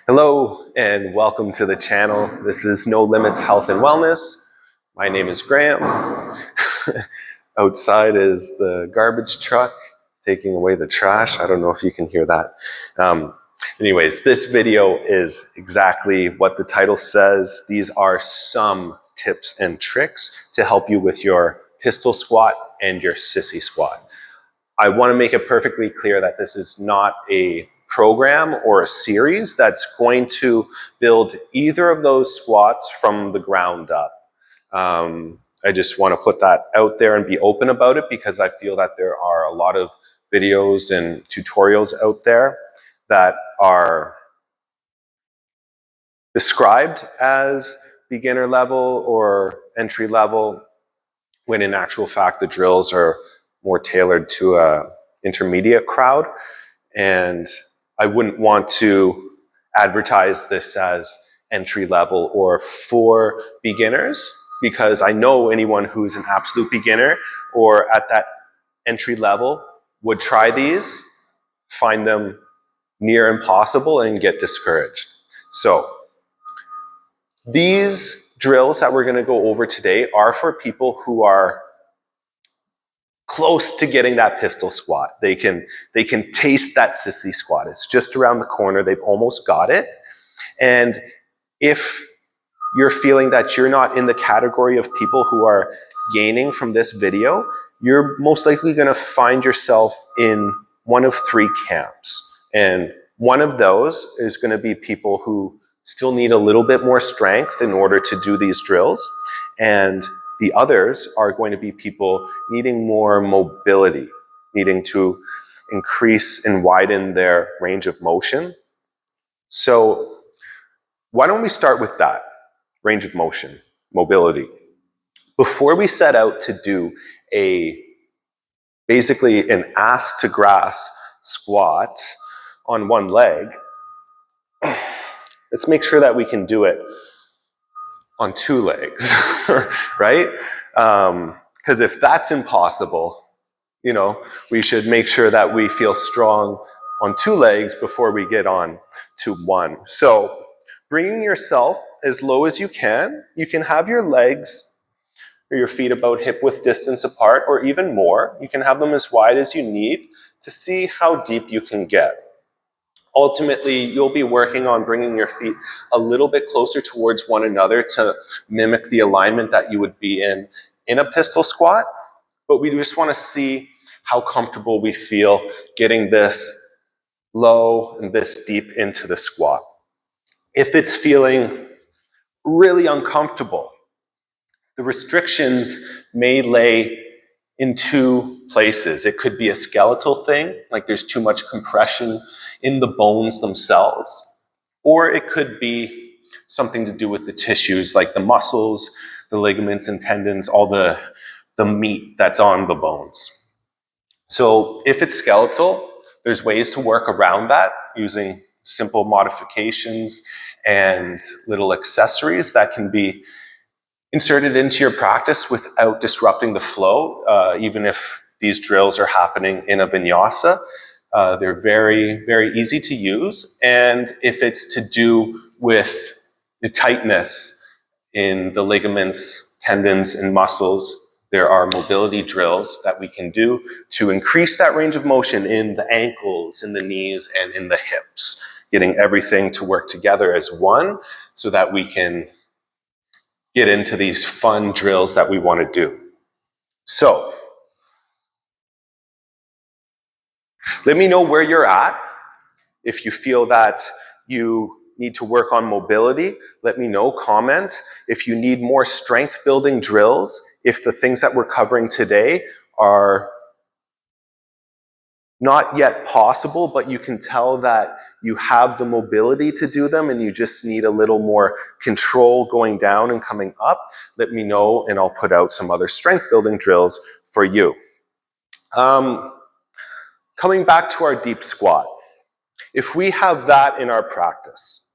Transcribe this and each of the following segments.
Hello and welcome to the channel. This is No Limits Health and Wellness. My name is Graeme. Outside is the garbage truck taking away the trash. I don't know if you can hear that. Anyways, this video is exactly what the title says. These are some tips and tricks to help you with your pistol squat and your sissy squat. I want to make it perfectly clear that this is not a program or a series that's going to build either of those squats from the ground up. I just want to put that out there and be open about it because I feel that there are a lot of videos and tutorials out there that are described as beginner level or entry level, when in actual fact the drills are more tailored to a intermediate crowd. And I wouldn't want to advertise this as entry level or for beginners, because I know anyone who's an absolute beginner or at that entry level would try these, find them near impossible, and get discouraged. So these drills that we're going to go over today are for people who are close to getting that pistol squat. They can taste that sissy squat. It's just around the corner. They've almost got it. And if you're feeling that you're not in the category of people who are gaining from this video, you're most likely going to find yourself in one of three camps. And one of those is going to be people who still need a little bit more strength in order to do these drills. And the others are going to be people needing more mobility, needing to increase and widen their range of motion. So why don't we start with that, range of motion, mobility. Before we set out to do basically an ass to grass squat on one leg, let's make sure that we can do it on two legs, right? Because if that's impossible, we should make sure that we feel strong on two legs before we get on to one. So bringing yourself as low as you can have your legs or your feet about hip width distance apart, or even more. You can have them as wide as you need to see how deep you can get. Ultimately, you'll be working on bringing your feet a little bit closer towards one another to mimic the alignment that you would be in a pistol squat. But we just want to see how comfortable we feel getting this low and this deep into the squat. If it's feeling really uncomfortable, the restrictions may lay in two places. It could be a skeletal thing, like there's too much compression in the bones themselves, or it could be something to do with the tissues, like the muscles, the ligaments and tendons, all the meat that's on the bones. So if it's skeletal, there's ways to work around that using simple modifications and little accessories that can be inserted into your practice without disrupting the flow, even if these drills are happening in a vinyasa. They're very, very easy to use. And if it's to do with the tightness in the ligaments, tendons, and muscles, there are mobility drills that we can do to increase that range of motion in the ankles, in the knees, and in the hips, getting everything to work together as one so that we can get into these fun drills that we want to do. So, let me know where you're at. If you feel that you need to work on mobility, let me know, comment. If you need more strength building drills, if the things that we're covering today are not yet possible, but you can tell that you have the mobility to do them and you just need a little more control going down and coming up, let me know and I'll put out some other strength building drills for you. Coming back to our deep squat. If we have that in our practice,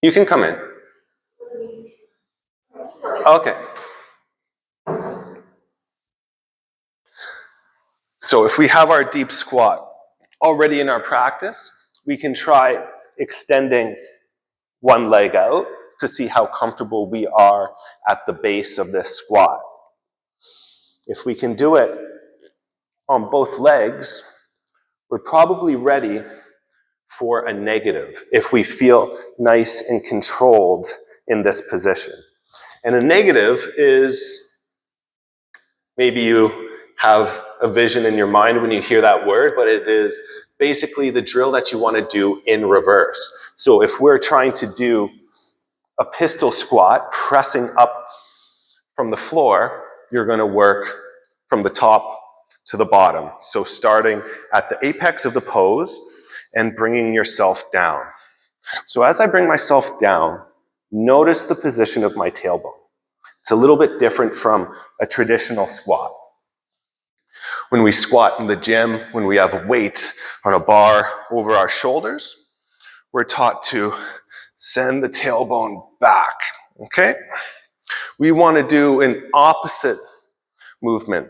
you can come in. Okay. So if we have our deep squat, already in our practice, we can try extending one leg out to see how comfortable we are at the base of this squat. If we can do it on both legs, we're probably ready for a negative if we feel nice and controlled in this position. And a negative is, maybe you have a vision in your mind when you hear that word, but it is basically the drill that you want to do in reverse. So if we're trying to do a pistol squat, pressing up from the floor, you're going to work from the top to the bottom. So starting at the apex of the pose and bringing yourself down. So as I bring myself down, notice the position of my tailbone. It's a little bit different from a traditional squat. When we squat in the gym, when we have a weight on a bar over our shoulders, we're taught to send the tailbone back, okay? We want to do an opposite movement,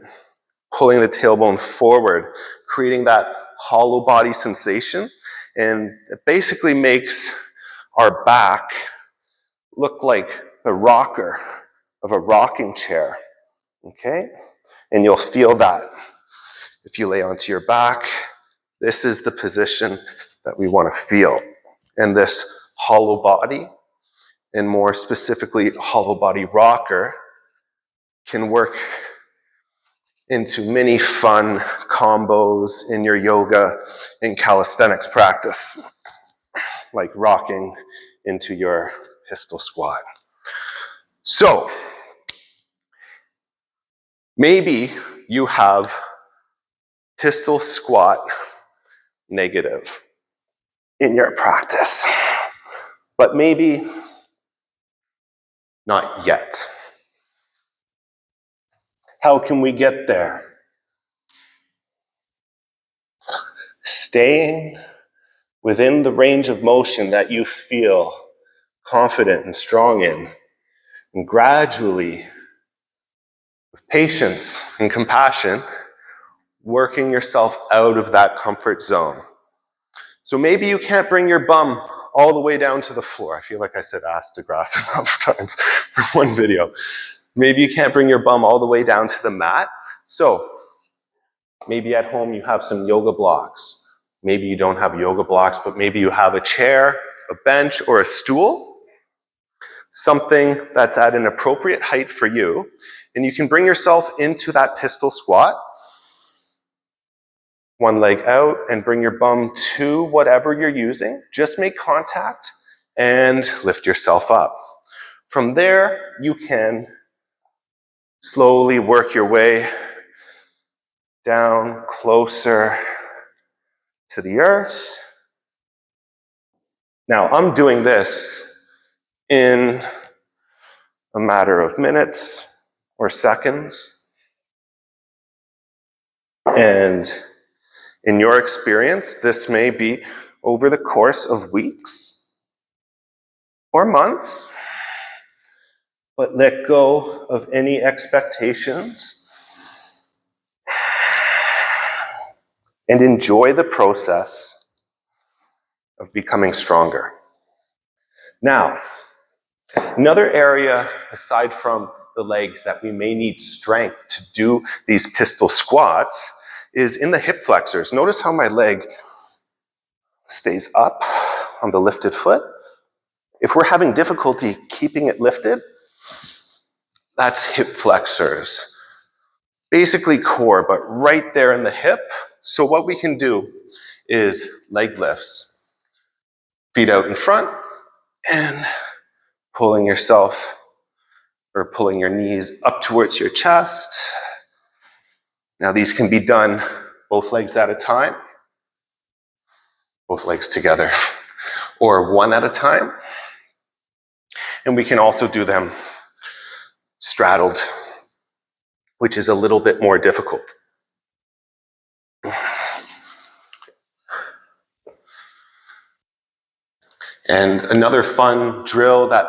pulling the tailbone forward, creating that hollow body sensation, and it basically makes our back look like the rocker of a rocking chair, okay? And you'll feel that if you lay onto your back. This is the position that we want to feel. And this hollow body, and more specifically hollow body rocker, can work into many fun combos in your yoga and calisthenics practice, like rocking into your pistol squat. So, maybe you have pistol squat negative in your practice, but maybe not yet. How can we get there? Staying within the range of motion that you feel confident and strong in, and gradually, with patience and compassion, working yourself out of that comfort zone. So maybe you can't bring your bum all the way down to the floor. I feel like I said ass to grass enough times for one video. Maybe you can't bring your bum all the way down to the mat. So maybe at home you have some yoga blocks. Maybe you don't have yoga blocks, but maybe you have a chair, a bench, or a stool. Something that's at an appropriate height for you. And you can bring yourself into that pistol squat. One leg out and bring your bum to whatever you're using. Just make contact and lift yourself up. From there, you can slowly work your way down closer to the earth. Now, I'm doing this in a matter of minutes or seconds. And in your experience, this may be over the course of weeks or months, but let go of any expectations and enjoy the process of becoming stronger. Now, another area aside from the legs that we may need strength to do these pistol squats is in the hip flexors. Notice how my leg stays up on the lifted foot. If we're having difficulty keeping it lifted, that's hip flexors. Basically core, but right there in the hip. So what we can do is leg lifts. Feet out in front and pulling yourself or pulling your knees up towards your chest. Now these can be done both legs at a time, both legs together, or one at a time. And we can also do them straddled, which is a little bit more difficult. And another fun drill that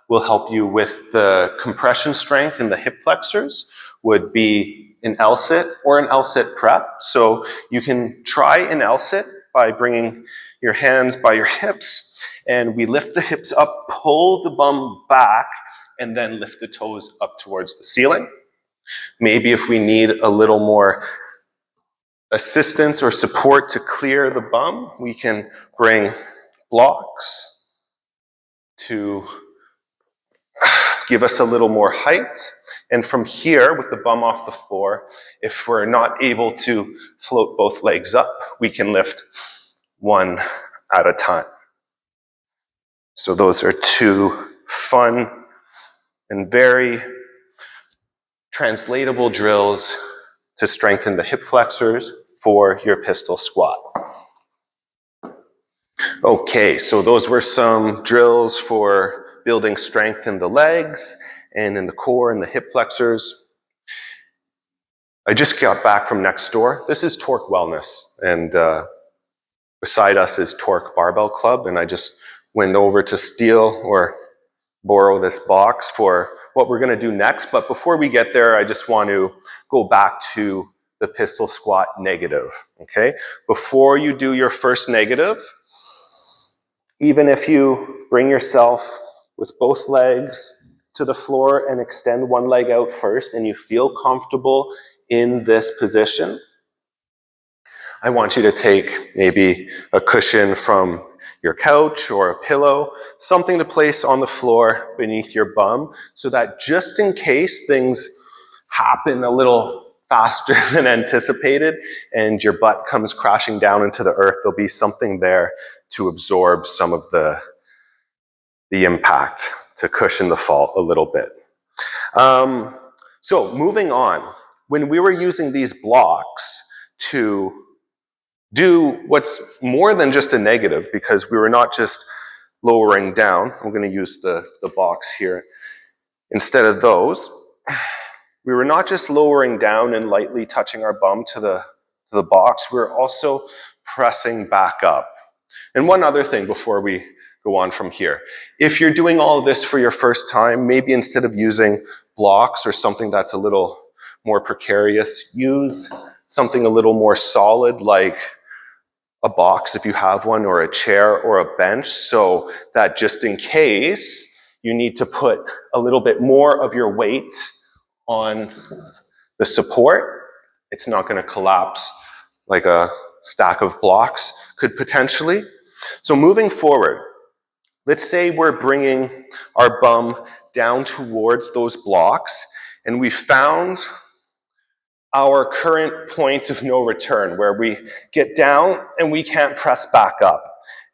will help you with the compression strength in the hip flexors would be an L-sit or an L-sit prep. So you can try an L-sit by bringing your hands by your hips, and we lift the hips up, pull the bum back, and then lift the toes up towards the ceiling. Maybe if we need a little more assistance or support to clear the bum, we can bring blocks to give us a little more height. And from here, with the bum off the floor, if we're not able to float both legs up, we can lift one at a time. So those are two fun and very translatable drills to strengthen the hip flexors for your pistol squat. Okay, so those were some drills for building strength in the legs and in the core and the hip flexors. I just got back from next door. This is Torque Wellness, and beside us is Torque Barbell Club, and I just went over to steal or borrow this box for what we're going to do next. But before we get there, I just want to go back to the pistol squat negative, okay? Before you do your first negative, even if you bring yourself with both legs to the floor and extend one leg out first and you feel comfortable in this position, I want you to take maybe a cushion from your couch or a pillow, something to place on the floor beneath your bum, so that just in case things happen a little faster than anticipated and your butt comes crashing down into the earth, there'll be something there to absorb some of the impact, to cushion the fall a little bit. So moving on, when we were using these blocks to do what's more than just a negative, because we were not just lowering down, I'm going to use the box here instead of those, we were not just lowering down and lightly touching our bum to the box, we were also pressing back up. And one other thing before we go on from here. If you're doing all of this for your first time, maybe instead of using blocks or something that's a little more precarious, use something a little more solid like a box if you have one, or a chair or a bench, so that just in case you need to put a little bit more of your weight on the support, it's not going to collapse like a stack of blocks could potentially. So moving forward, let's say we're bringing our bum down towards those blocks and we found our current point of no return, where we get down and we can't press back up.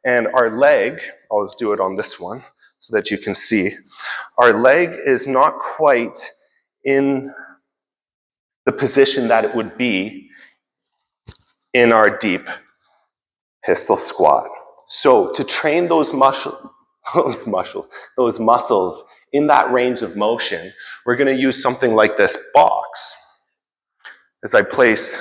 And our leg, I'll do it on this one so that you can see, our leg is not quite in the position that it would be in our deep pistol squat. So to train those muscles in that range of motion, we're going to use something like this box. As I place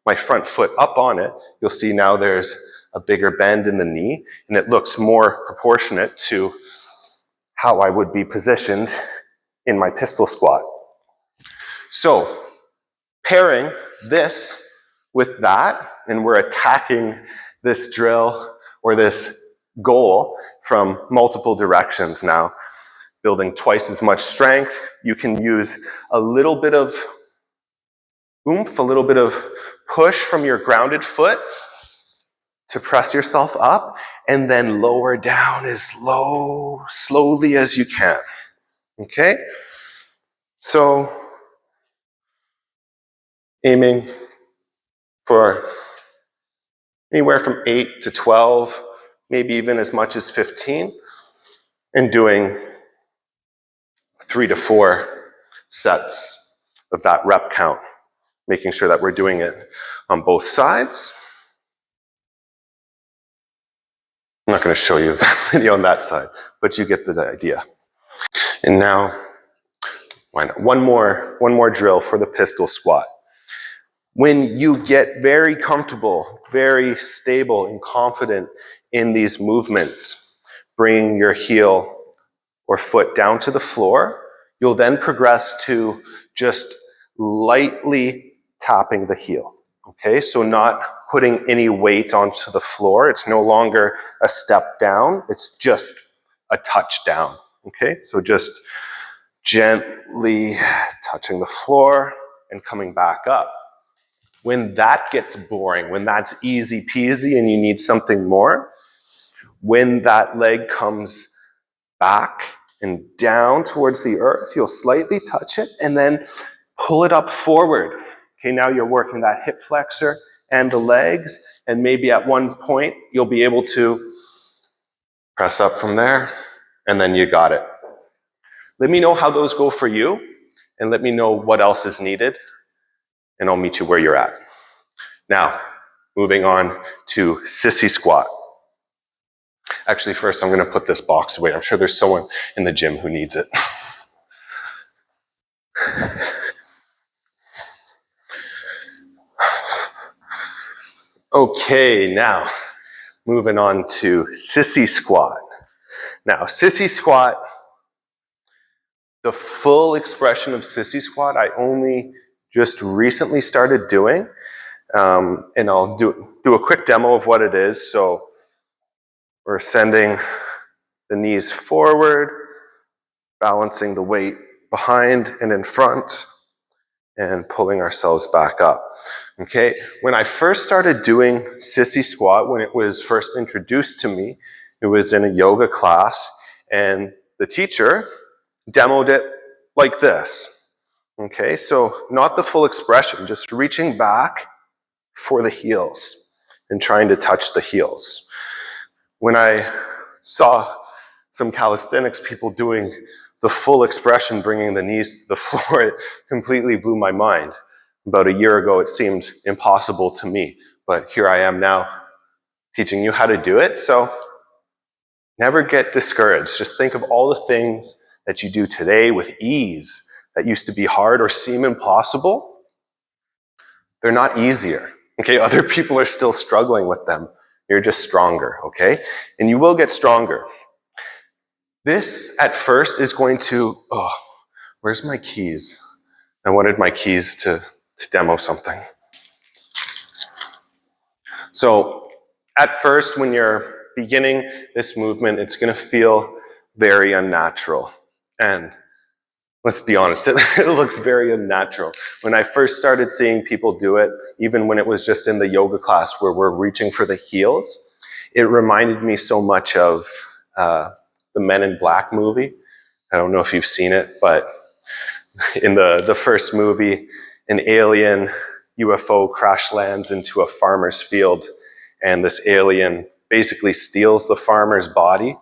my front foot up on it, you'll see now there's a bigger bend in the knee, and it looks more proportionate to how I would be positioned in my pistol squat. So, pairing this with that, and we're attacking this drill or this goal from multiple directions now, building twice as much strength. You can use a little bit of oomph, a little bit of push from your grounded foot to press yourself up, and then lower down as slowly as you can. Okay? So, aiming for anywhere from 8 to 12, maybe even as much as 15, and doing 3 to 4 sets of that rep count, making sure that we're doing it on both sides. I'm not going to show you the video on that side, but you get the idea. And now, why not? One more drill for the pistol squat. When you get very comfortable, very stable and confident in these movements, bringing your heel or foot down to the floor, you'll then progress to just lightly tapping the heel. Okay, so not putting any weight onto the floor. It's no longer a step down. It's just a touch down. Okay, so just gently touching the floor and coming back up. When that gets boring, when that's easy peasy and you need something more, when that leg comes back and down towards the earth, you'll slightly touch it and then pull it up forward. Okay, now you're working that hip flexor and the legs, and maybe at one point you'll be able to press up from there, and then you got it. Let me know how those go for you, and let me know what else is needed, and I'll meet you where you're at. Now, moving on to Sissy Squat. Actually, first I'm going to put this box away. I'm sure there's someone in the gym who needs it. Okay, now moving on to Sissy Squat. Now, Sissy Squat, the full expression of Sissy Squat, I only just recently started doing. And I'll do a quick demo of what it is. So we're sending the knees forward, balancing the weight behind and in front, and pulling ourselves back up. Okay, when I first started doing Sissy Squat, when it was first introduced to me, it was in a yoga class, and the teacher demoed it like this. Okay, so not the full expression, just reaching back for the heels and trying to touch the heels. When I saw some calisthenics people doing the full expression, bringing the knees to the floor, it completely blew my mind. About a year ago, it seemed impossible to me, but here I am now teaching you how to do it. So never get discouraged. Just think of all the things that you do today with ease that used to be hard or seem impossible. They're not easier. Okay, other people are still struggling with them. You're just stronger, okay? And you will get stronger. This, at first, is going to, where's my keys? I wanted my keys to demo something. So, at first, when you're beginning this movement, it's going to feel very unnatural. And let's be honest, it looks very unnatural. When I first started seeing people do it, even when it was just in the yoga class where we're reaching for the heels, it reminded me so much of the Men in Black movie. I don't know if you've seen it, but in the first movie, an alien UFO crash lands into a farmer's field, and this alien basically steals the farmer's body.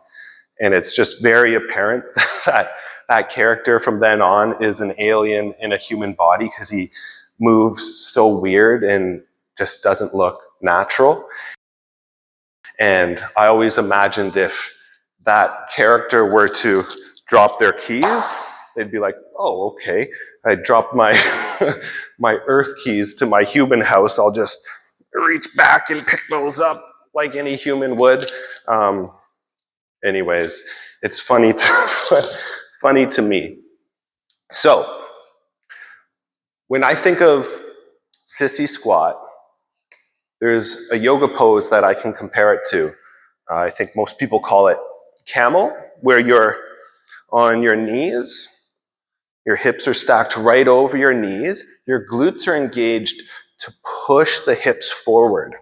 And it's just very apparent that that character from then on is an alien in a human body because he moves so weird and just doesn't look natural. And I always imagined if that character were to drop their keys, they'd be like, oh, okay, I dropped my my earth keys to my human house. I'll just reach back and pick those up like any human would. Anyways, it's funny to me. So, when I think of Sissy Squat, there's a yoga pose that I can compare it to. I think most people call it camel, where you're on your knees, your hips are stacked right over your knees, your glutes are engaged to push the hips forward.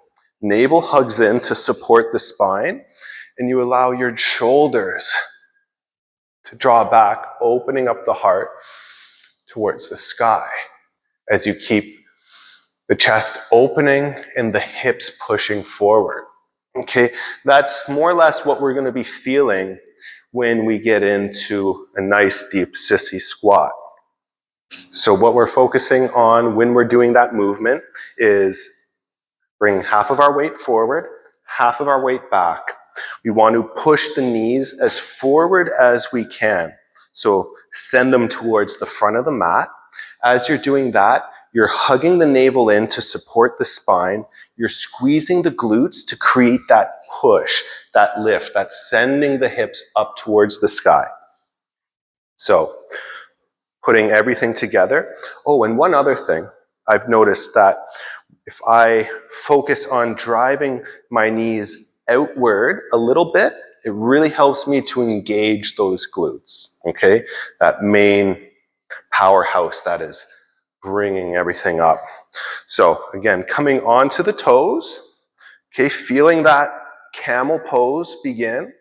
Navel hugs in to support the spine, and you allow your shoulders to draw back, opening up the heart towards the sky as you keep the chest opening and the hips pushing forward. Okay, that's more or less what we're going to be feeling when we get into a nice deep Sissy Squat. So what we're focusing on when we're doing that movement is bring half of our weight forward, half of our weight back. We want to push the knees as forward as we can. So send them towards the front of the mat. As you're doing that, you're hugging the navel in to support the spine. You're squeezing the glutes to create that push, that lift, that's sending the hips up towards the sky. So putting everything together. Oh, and one other thing, I've noticed that if I focus on driving my knees outward a little bit, it really helps me to engage those glutes, okay? That main powerhouse that is bringing everything up. So again, coming onto the toes, okay, feeling that camel pose begin.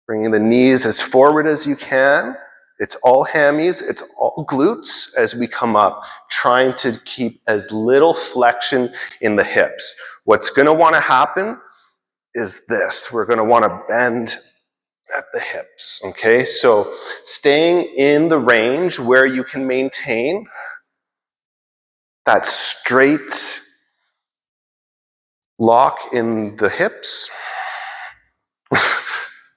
Bringing the knees as forward as you can. It's all hammies, it's all glutes as we come up, trying to keep as little flexion in the hips. What's gonna wanna happen is this. We're gonna wanna bend at the hips, okay? So staying in the range where you can maintain that straight lock in the hips.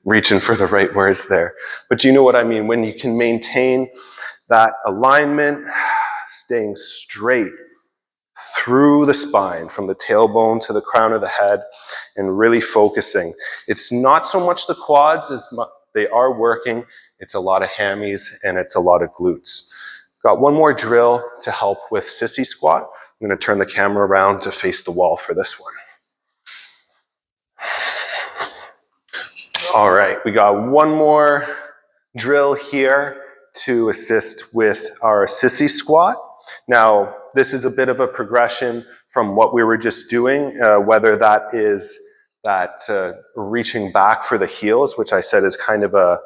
Reaching for the right words there. But do you know what I mean? When you can maintain that alignment, staying straight through the spine, from the tailbone to the crown of the head, and really focusing. It's not so much the quads as they are working. It's a lot of hammies and it's a lot of glutes. Got one more drill to help with Sissy Squat. I'm going to turn the camera around to face the wall for this one. All right, we got one more drill here to assist with our Sissy Squat. Now, this is a bit of a progression from what we were just doing, whether that is that reaching back for the heels, which I said is kind of a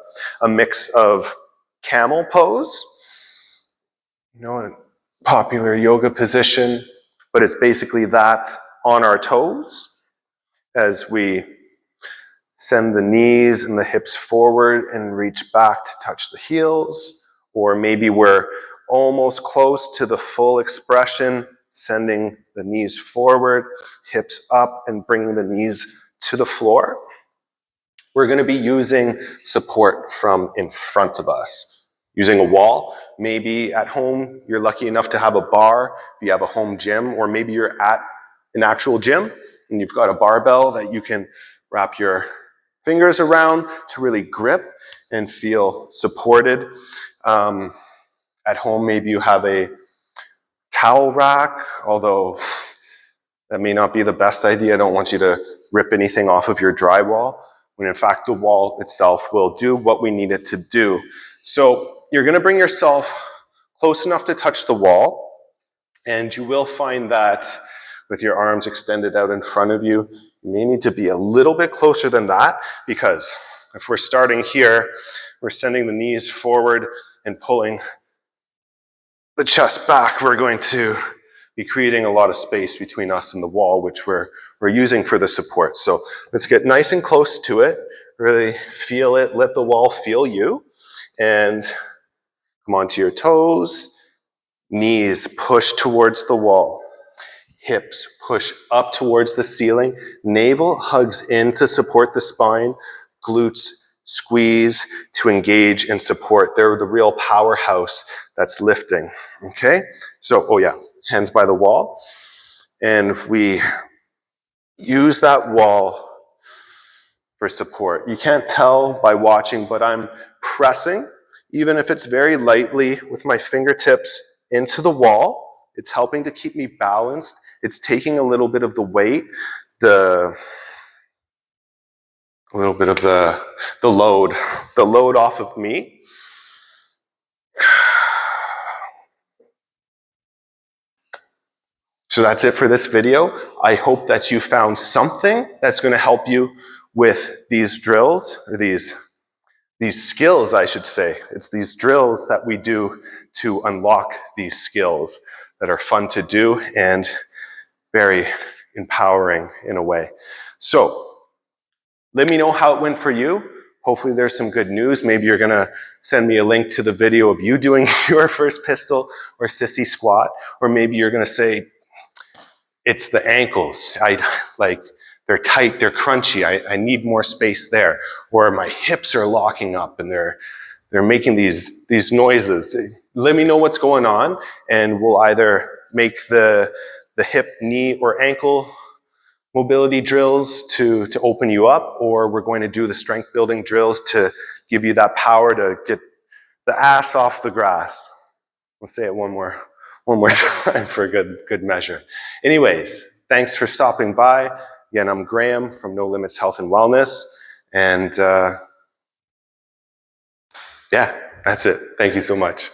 mix of camel pose, you know, a popular yoga position, but it's basically that on our toes as we send the knees and the hips forward and reach back to touch the heels, or maybe we're almost close to the full expression, sending the knees forward, hips up, and bringing the knees to the floor. We're going to be using support from in front of us, using a wall. Maybe at home, you're lucky enough to have a bar, if you have a home gym, or maybe you're at an actual gym and you've got a barbell that you can wrap your fingers around to really grip and feel supported. At home, maybe you have a towel rack, although that may not be the best idea. I don't want you to rip anything off of your drywall, when in fact the wall itself will do what we need it to do. So you're gonna bring yourself close enough to touch the wall, and you will find that with your arms extended out in front of you, you may need to be a little bit closer than that, because if we're starting here, we're sending the knees forward and pulling the chest back. We're going to be creating a lot of space between us and the wall, which we're using for the support. So let's get nice and close to it, really feel it, let the wall feel you, and come onto your toes, knees push towards the wall. Hips push up towards the ceiling. Navel hugs in to support the spine. Glutes squeeze to engage and support. They're the real powerhouse that's lifting. Okay? So, oh yeah, hands by the wall. And we use that wall for support. You can't tell by watching, but I'm pressing, even if it's very lightly, with my fingertips into the wall. It's helping to keep me balanced. It's taking a little bit of the weight, a little bit of the load off of me. So that's it for this video. I hope that you found something that's going to help you with these drills, or these skills, I should say. It's these drills that we do to unlock these skills that are fun to do and very empowering in a way. So let me know how it went for you. Hopefully there's some good news. Maybe you're gonna send me a link to the video of you doing your first pistol or Sissy Squat, or maybe you're gonna say, it's the ankles. They're tight, they're crunchy. I need more space there. Or my hips are locking up and they're making these noises. Let me know what's going on, and we'll either make the hip, knee, or ankle mobility drills to open you up, or we're going to do the strength building drills to give you that power to get the ass off the grass. We'll say it one more time for a good measure. Anyways, thanks for stopping by. Again, I'm Graeme from No Limits Health and Wellness. And yeah, that's it. Thank you so much.